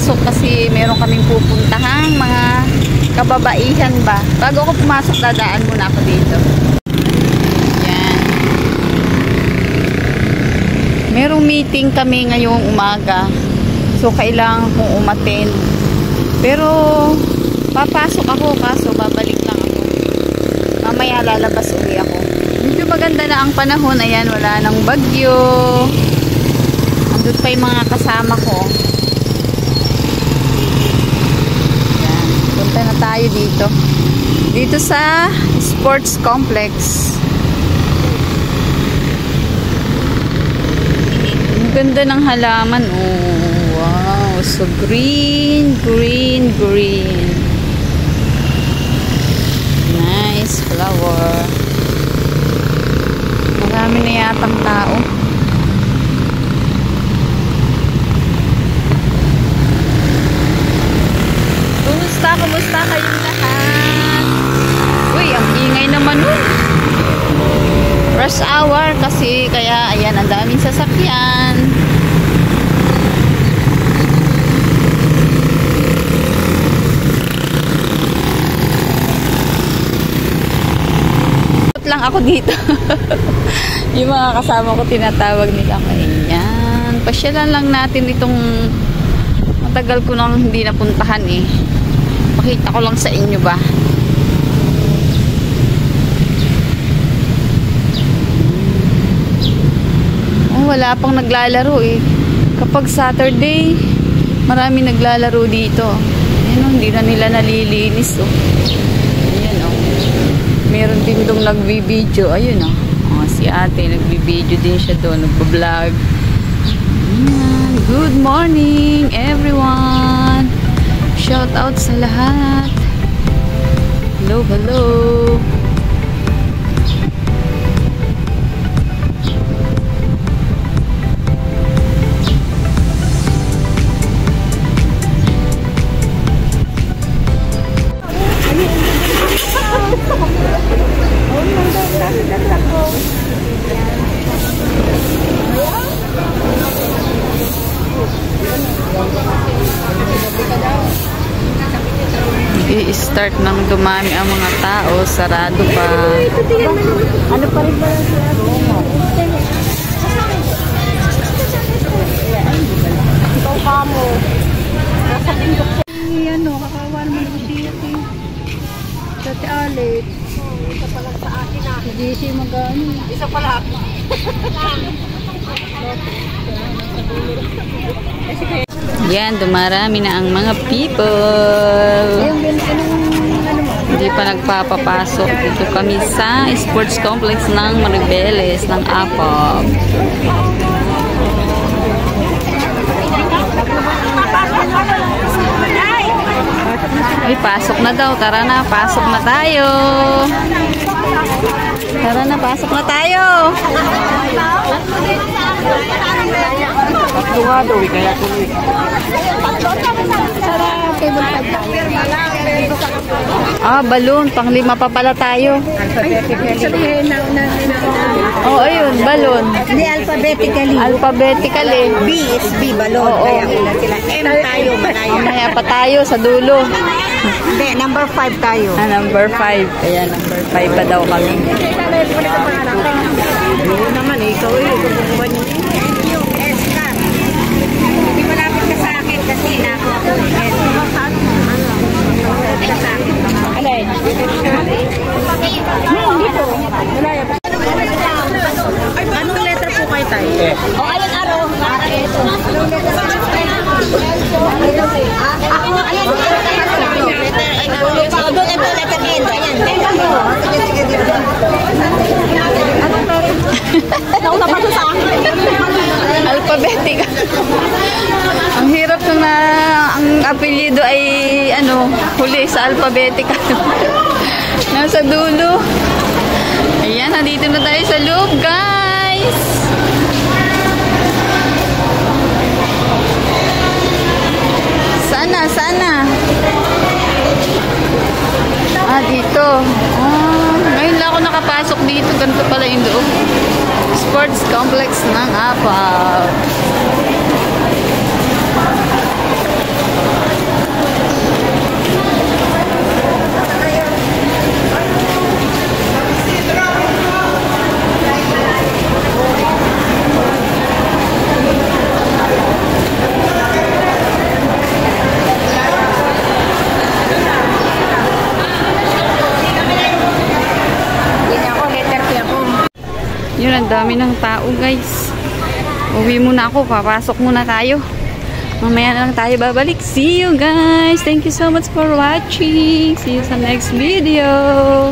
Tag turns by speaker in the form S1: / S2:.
S1: papasok kasi meron kaming pupuntahang mga kababaihan ba. Bago ako pumasok, dadaan muna ako dito. Yan. Merong meeting kami ngayong umaga. So, kailangan kong umattend. Pero, papasok ako kaso babalik lang ako. Mamaya lalabas uli ako. Medyo maganda na ang panahon. Ayan, wala nang bagyo. Andun pa yung mga kasama ko. Ayan, punta na tayo dito. Dito sa sports complex. Ang ganda ng halaman. Oh, wow. So green, green, green. Nice flower. Marami na yatang tao. Kumusta kayong lahat? Uy, ang ingay naman nun. Rush hour kasi kaya ayan, ang daming sasakyan. Lang ako dito. Yung mga kasama ko tinatawag nila ko. Ayan, pasyalan lang natin itong matagal ko nang hindi napuntahan eh. Pakita ko lang sa inyo ba. Oh, wala pang naglalaro eh. Kapag Saturday, marami naglalaro dito. Ayan oh, hindi na nila nalilinis oh. Ayan oh. Meron din dong nagbi-video. Ayun oh. Oh, si ate nagbi-video din siya doon, nagbo-vlog. Ayan. Good morning everyone. Shout out sa lahat. Hello, hello. I-start nang dumami ang mga tao, sarado pa. Ano pa rin ba siya? Ikaw ka mo. Nasa pindok ko. Ano, kakawa naman ako siya. Dati alit. Isa pala sa akin ah. Hindi siya mag-ano. Isa pala ako. Yan, dumarami na ang mga people. Hindi pa nagpapapasok. Dito kami sa sports complex ng Maribeles, ng Apog. Ay, pasok na daw. Tara na, pasok na tayo. Tara na, pasok na tayo. Kaya tuloy. Ah, balloon. Pang-5 pa pala tayo. Oh, ayun, balloon.
S2: Hindi, alphabetically.
S1: Alphabetically.
S2: B is B, balloon.
S1: Oo.
S2: Kaya una sila. M tayo, malayo.
S1: Mamaya pa tayo sa dulo.
S2: Hindi, number 5 tayo.
S1: Ah, number 5. Kaya number 5 pa daw kami.
S2: Oo naman, ikaw eh. Yung S ka. Hindi malapit ka sa akin kasi nako ako. Alay. Dito. Anong letter po kayo tayo? O, ayun araw. Anong letter? Doon ito letter N. Nauna pa sa akin.
S1: Alphabetic. Ang hirap na ang apelyido ay ano, huli sa alphabetic. Nasa dulo. Ayan, nandito na tayo sa loob, guys. Sana. Ah, dito. Ngayon lang ako nakapasok dito. Ganito pala yung loob. Sports complex ng Apog. dami ng tao, guys. Uwi muna ako. Papasok muna tayo. Mamaya na lang tayo babalik. See you, guys. Thank you so much for watching. See you sa next video.